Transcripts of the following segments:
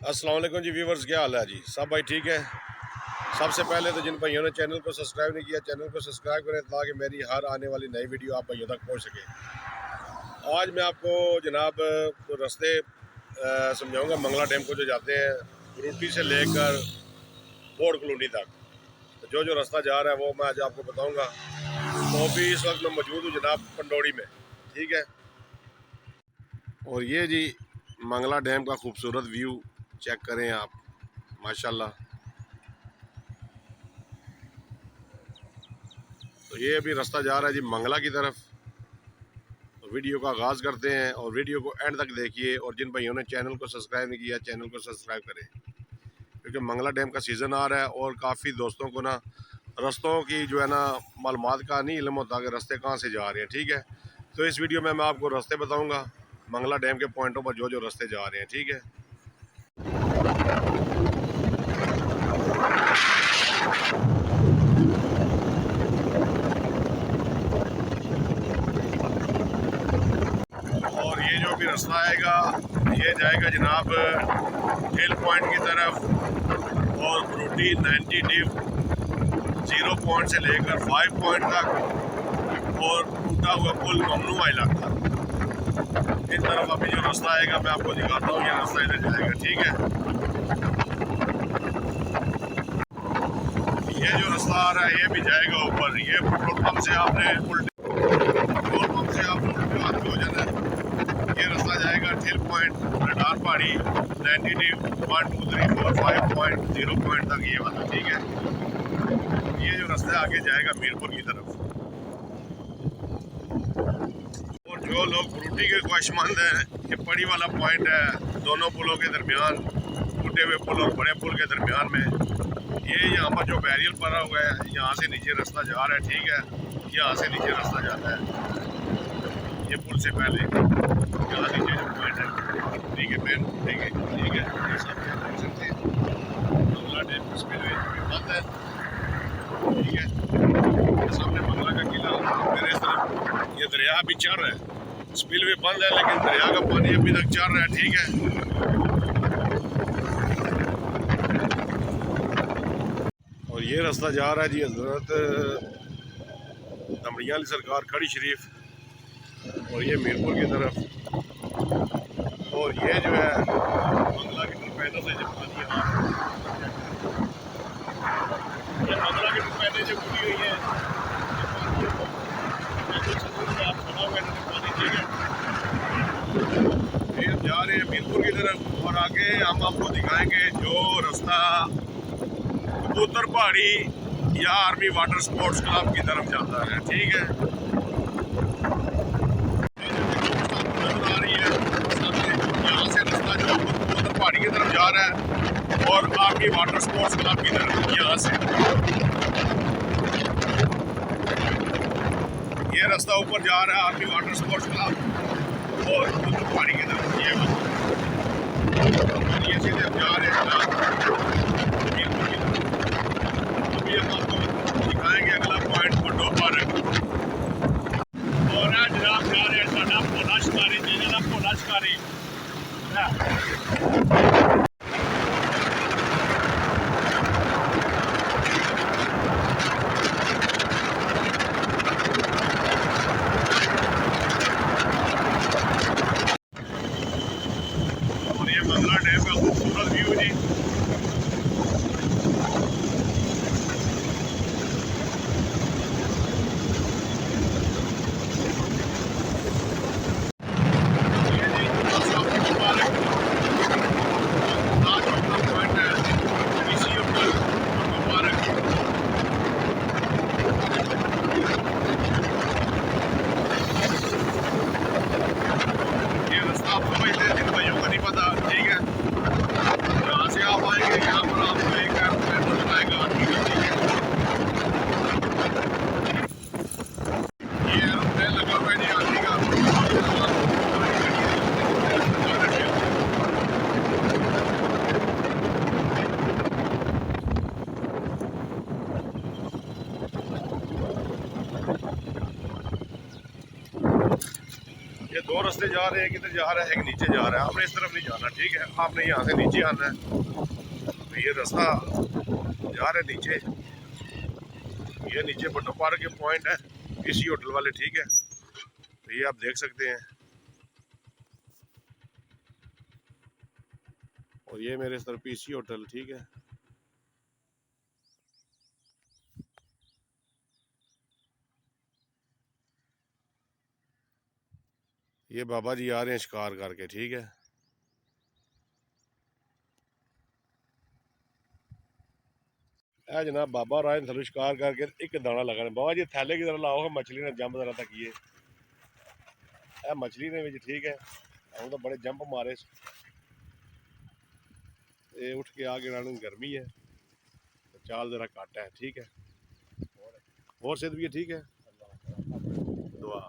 अस्सलाम वालेकुम जी व्यूवर्स, क्या हाल है जी? सब भाई ठीक है। सबसे पहले तो जिन भाइयों ने चैनल को सब्सक्राइब नहीं किया, चैनल को सब्सक्राइब करें ताकि मेरी हर आने वाली नई वीडियो आप भाइयों तक पहुंच सके। आज मैं आपको जनाब रास्ते समझाऊंगा मंगला डैम को जो जाते हैं रूटी से लेकर बोर्ड कॉलोनी तक। जो जो रास्ता जा रहा है वो मैं आज आपको बताऊँगा। तो अभी इस वक्त मैं मौजूद हूँ जनाब पंडोड़ी में, ठीक है। और ये जी मंगला डैम का खूबसूरत व्यू चेक करें आप, माशाल्लाह। तो ये अभी रास्ता जा रहा है जी मंगला की तरफ। तो वीडियो का आगाज़ करते हैं और वीडियो को एंड तक देखिए। और जिन भाइयों ने चैनल को सब्सक्राइब नहीं किया, चैनल को सब्सक्राइब करें, क्योंकि मंगला डैम का सीज़न आ रहा है और काफ़ी दोस्तों को ना रास्तों की जो है ना मालूमात का नहीं इल्म होता कि रास्ते कहाँ से जा रहे हैं, ठीक है। तो इस वीडियो में मैं आपको रास्ते बताऊँगा मंगला डैम के पॉइंटों पर जो जो रास्ते जा रहे हैं, ठीक है। और ये जो भी रास्ता आएगा ये जाएगा जनाब हिल पॉइंट की तरफ और ब्रूटी 90 डिव 0 पॉइंट से लेकर 5 पॉइंट तक और टूटा हुआ पुल ममनू इलाका तक। इस तरफ अभी जो रास्ता आएगा मैं आपको दिखाता हूँ। ये रास्ता इधर जाएगा, ठीक है। ये जो रास्ता आ रहा है ये भी जाएगा ऊपर। ये पेट्रोल पंप से आपने उल्टे हाथ में हो जाना है। ये रास्ता जाएगा हिल पॉइंट रडार पहाड़ी 90 डिव 1 2 3 4 5 पॉइंट 0 पॉइंट तक ये वाला, ठीक है। ये जो रास्ता आगे जाएगा मीरपुर की तरफ। और जो लोग ब्रूटी के ख्वाहिशमंद हैं, ये पड़ी वाला पॉइंट है दोनों पुलों के दरमियान, टूटे हुए पुल और बड़े पुल के दरमियान में। ये यहाँ पर जो बैरियर पड़ा हुआ है यहाँ से नीचे रास्ता जा रहा है, ठीक है। यहाँ से नीचे रास्ता जाता है ये पुल से पहले। यहाँ नीचे जो पॉइंट है, ठीक है, मेन, ठीक है, ठीक है। ये सब देख सकते हैं मंगला डैम स्पिलवे बंद है, ठीक है। ये सामने मंगला का किला, मेरे इस तरफ ये दरिया भी चल रहा है। स्पिलवे बंद है लेकिन दरिया का पानी अभी तक चल रहा है, ठीक है। और ये रास्ता जा रहा है जी हजरत दमड़िया वाली सरकार खड़ी शरीफ और ये मीरपुर की तरफ। और ये जो है मंगला की टर्पैनों से जब पानी आ रहा है, ये मंगला की टर्पैनें जो खुली हुई है आप सुना हुआ पानी, ठीक है। फिर जा रहे हैं मीरपुर की तरफ और आगे हम आपको दिखाएंगे जो रास्ता कबूतर पहाड़ी या आर्मी वाटर स्पोर्ट्स क्लब की तरफ जाता है, ठीक है। पहाड़ी की तरफ जा रहा है और आर्मी वाटर स्पोर्ट्स क्लब की तरफ यहाँ से ये रास्ता ऊपर जा रहा है आर्मी वाटर स्पोर्ट्स क्लब और पहाड़ी की तरफ ये सीधे हम जा रहे हैं। अभी हम आपको दिखाएंगे अगला पॉइंट बड्डो पार्क। और आज जनाब जा रहे हैं साडा भोला शिकारी, जिन्हें भोला शिकारी और ये मंगला डैम का खूबसूरत व्यू जी। ये रास्ता आप समझते हैं जिन भाइयों को नहीं पता, ठीक है। यहाँ से आप दो रास्ते जा रहे हैं, किधर जा रहा है, एक नीचे जा रहा है। आपने इस तरफ नहीं जाना, ठीक है, आपने यहाँ से नीचे आना है। तो ये रास्ता जा रहा है नीचे, ये नीचे बटो पार्क के पॉइंट है किसी होटल वाले, ठीक है। तो ये आप देख सकते हैं, और ये मेरे इस तरफ पीसी होटल, ठीक है। ये बाबा जी आ रहे हैं शिकार करके, ठीक है। ए जनाब बाबा राय थलू शिकार करके एक दाना लगा बाबा जी थैले की तरह लाओगे, मछली ने जंप जरा तक ये मछली ने भी, ठीक है। हम तो बड़े जंप मारे, ये उठ के आगे रहने गर्मी है तो चाल जरा काटा है, ठीक है। और सेहत भी है, ठीक है, दुआ।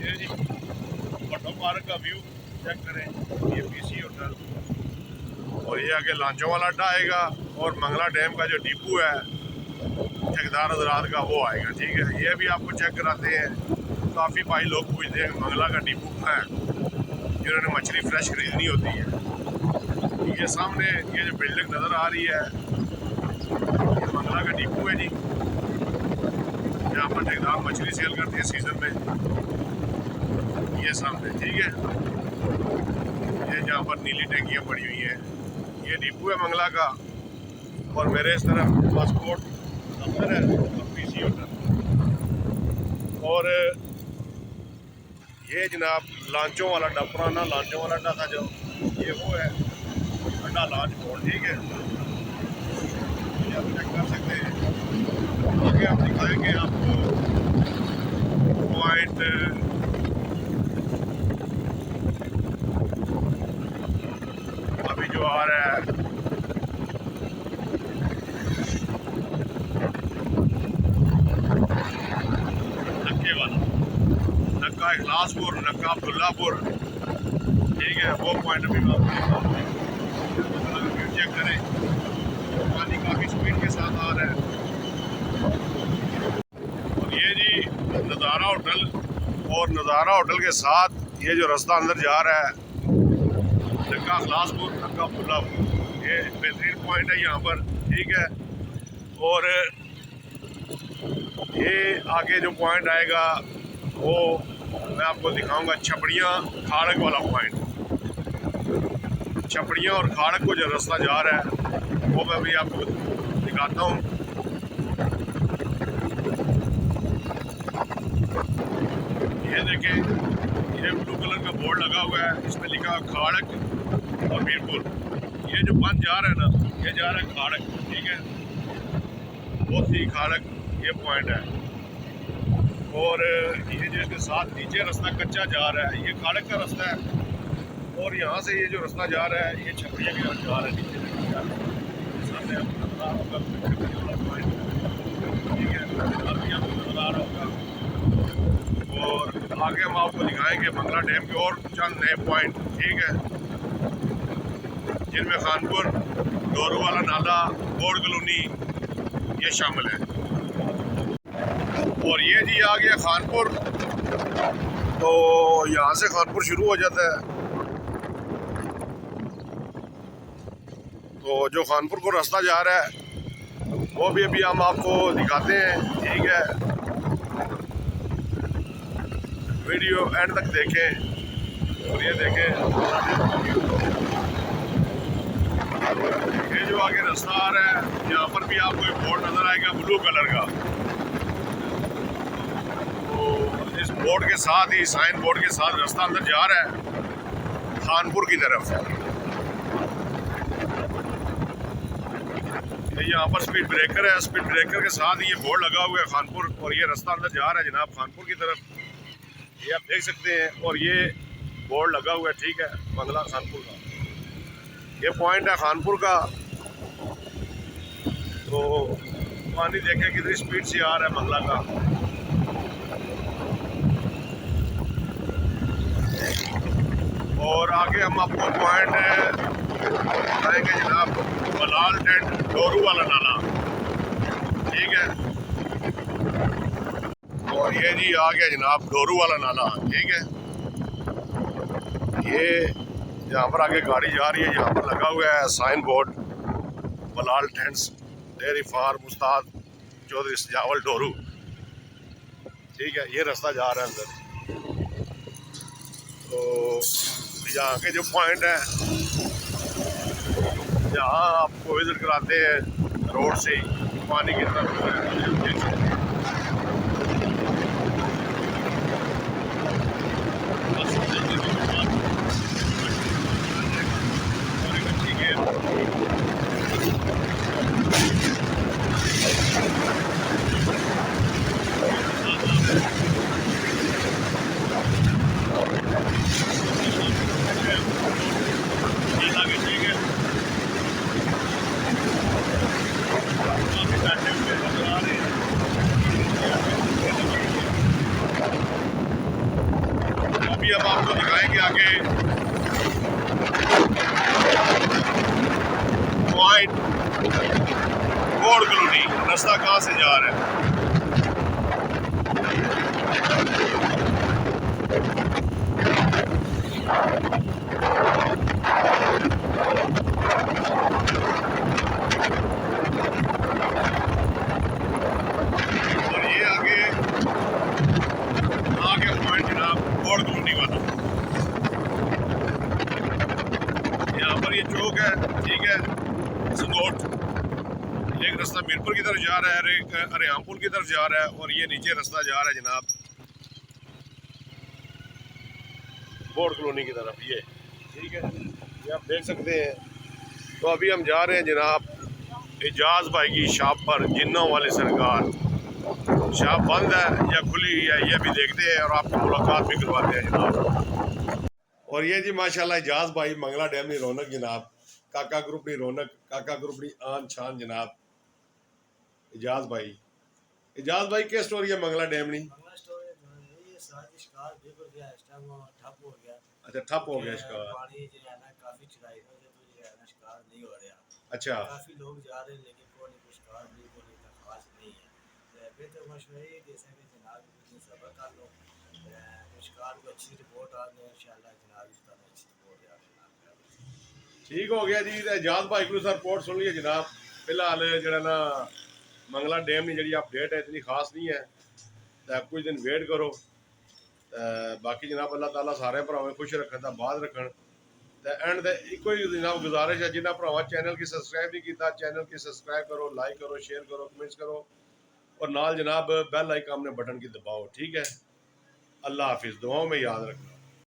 ये जी बटो पार्क का व्यू चेक करें, ये पीसी होटल, और ये आगे लांचों वाला अड्डा आएगा, और मंगला डैम का जो डिपो है ठेकेदार हजरात का वो आएगा, ठीक है। ये भी आपको चेक कराते हैं। काफ़ी भाई लोग पूछते हैं मंगला का डिपो है जिन्होंने मछली फ्रेश खरीदनी होती है। ये सामने ये जो बिल्डिंग नज़र आ रही है ये मंगला का डिपो है जी, जहाँ पर ठेकेदार मछली सेल करते हैं सीज़न में। ये सामने, ठीक है, ये जहाँ पर नीली टैंकियाँ पड़ी हुई हैं ये डिपो है मंगला का। और मेरे इस तरफ पासपोर्ट दफ्तर है पीसी होटल, और ये जनाब लांचों वाला अड्डा, पुराना लांचों वाला अड्डा था जो, ये वो है अड्डा लांच पोर्ट, ठीक है। ये आप चेक कर सकते हैं। आगे आप दिखाएंगे आपको पॉइंट अभी जो आ रहा है, नक्के वाला, नक्का इखलासपुर, नक्का अब्दुल्लापुर, ठीक है, वो पॉइंट अभी चेक करें। पानी काफ़ी स्पीड के साथ आ रहा है। और ये जी नज़ारा होटल, और नज़ारा होटल के साथ ये जो रास्ता अंदर जा रहा है नक्का इखलासपुर, नक्का अब्दुल्लापुर, ये बेहतरीन पॉइंट है यहाँ पर, ठीक है। और ये आगे जो पॉइंट आएगा वो मैं आपको दिखाऊंगा, छपड़ियाँ खाड़क वाला पॉइंट। छपड़ियाँ और खाड़क को जो रास्ता जा रहा है वो मैं भी आपको दिखाता हूँ। ये देखें, ये ब्लू कलर का बोर्ड लगा हुआ है, इसमें लिखा खाड़क और मीरपुर। ये जो बंद जा रहा है ना, ये जा रहा है खाड़क, ठीक है, बहुत ही खाड़क ये पॉइंट है। और ये जो इसके साथ नीचे रास्ता कच्चा जा रहा है ये खाड़क का रास्ता है, और यहाँ से ये जो रास्ता जा रहा है ये छपड़िया की तरफ जा रहा है, नीचे सामने आपको नजर आ रहा होगा छपड़िया वाला पॉइंट, ठीक है, अभी आपको नजर आ रहा होगा। और आगे हम आपको दिखाएंगे मंगला डैम के और चंद नए पॉइंट, ठीक है, जिनमें खानपुर, डोरू वाला नाला, बोर्ड कॉलोनी ये शामिल है। और ये जी आ गया खानपुर, तो यहाँ से खानपुर शुरू हो जाता है। तो जो खानपुर को रास्ता जा रहा है वो भी अभी हम आपको दिखाते हैं, ठीक है। वीडियो एंड तक देखें। और ये देखें, ये जो आगे रास्ता आ रहा है यहाँ पर भी आपको एक बोर्ड नजर आएगा ब्लू कलर का। तो इस बोर्ड के साथ ही, साइन बोर्ड के साथ रास्ता अंदर जा रहा है खानपुर की तरफ। यहाँ पर स्पीड ब्रेकर है, स्पीड ब्रेकर के साथ ही ये बोर्ड लगा हुआ है खानपुर, और ये रास्ता अंदर जा रहा है जनाब खानपुर की तरफ, ये आप देख सकते हैं। और ये बोर्ड लगा हुआ है, ठीक है, मंगला खानपुर का ये पॉइंट है खानपुर का। तो पानी देखें कितनी स्पीड से आ रहा है मंगला का। और आगे हम आपको पॉइंट बताएंगे जनाब बलाल टेंट, डोरू वाला नाला, ठीक है। और ये जी आ गया जनाब डोरू वाला नाला, ठीक है। ये यहाँ पर आगे गाड़ी जा रही है, यहाँ पर लगा हुआ है sign board Bilal tents dairy farm Ustad Chaudhry सजावल डोरू, ठीक है। ये रास्ता जा रहा है अंदर। तो यहाँ के जो पॉइंट है यहाँ आपको विजिट कराते हैं रोड से ही, पानी की तरफ देख सकते हैं। अभी अब आपको दिखाएंगे आगे पॉइंट गोड़ कॉलोनी, रास्ता कहाँ से जा रहा है। और ये आगे पॉइंट जनाब गोड़ कॉलोनी वाला। यहाँ पर ये चौक है, ठीक है, संगोट। एक रास्ता मीरपुर की तरफ जा रहा है, एक अरियामपुर की तरफ जा रहा है, और ये नीचे रास्ता जा रहा है जनाब बोर्ड कॉलोनी की तरफ, ये ठीक है, ये आप देख सकते हैं। तो अभी हम जा रहे हैं जनाब एजाज भाई की शॉप पर, जिन्नों वाली सरकार। शॉप बंद है या खुली हुई है ये भी देखते हैं और आपको मुलाकात भी करवाते हैं जनाब। और ये जी माशाल्लाह एजाज भाई मंगला डैम की रौनक जनाब, काका ग्रुप की रौनक, काका ग्रुप की आन शान जनाब। एजाज भाई क्या स्टोरी है मंगला डैम नी? अच्छा ठप हो गया इसका, अच्छा काफी लोग जा रहे हैं लेकिन कोई कुछ कार नहीं, कोई खास नहीं है। बेहतर मशवरा ये जैसे कि जनाब सबर कर लो, कुछ कार को अच्छी रिपोर्ट आ गई इंशाल्लाह जनाब इस तरह अच्छी रिपोर्ट आ गई। ठीक हो गया जी। एजाज भाई को सर रिपोर्ट सुन ली जनाब। फिलहाल जो ना मंगला डैम की जी अपडेट है इतनी खास नहीं है, तो कुछ दिन वेट करो। बाकी जनाब अल्लाह ताला सारे भरावें खुश रखन दा बाद रखन। एंड एक ही जनाब गुजारिश है जिन्हें भरावां चैनल की सब्सक्राइब नहीं किया, चैनल की सब्सक्राइब करो, लाइक करो, शेयर करो, कमेंट्स करो, और नाल जनाब बेल आइकन ने बटन की दबाओ, ठीक है। अल्लाह हाफिज़, दुआओं में याद रखना।